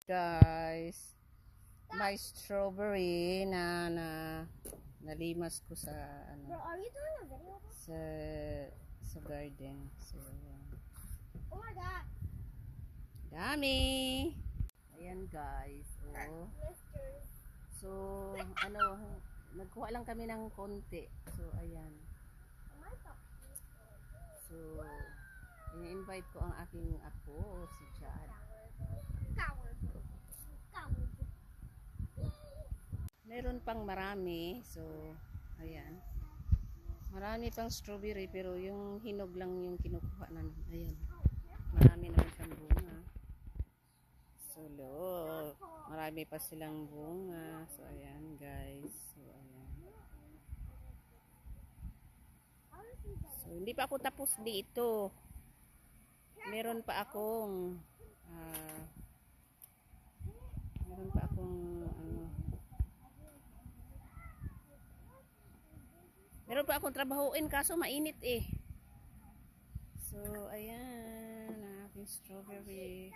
Guys, may strawberry na nalimas ko sa ano. Bro, are you doing a video? Sa garden. So, ayan. Oh my god. Dami. Ayan guys. Oh. So, ano, nagkuha lang kami ng konti. So, ayan. So, ini-invite ko ang aking apo, si Chad. Meron pang marami. So, ayan. Marami pang strawberry pero yung hinog lang yung kinukuha namin. Ayan. Marami naman siyang bunga. So, look. Marami pa silang bunga. So, ayan guys. So, ayan. So, hindi pa ako tapos dito. Meron pa akong meron pa akong trabahuin kaso mainit eh. So, ayan, ang aking strawberry.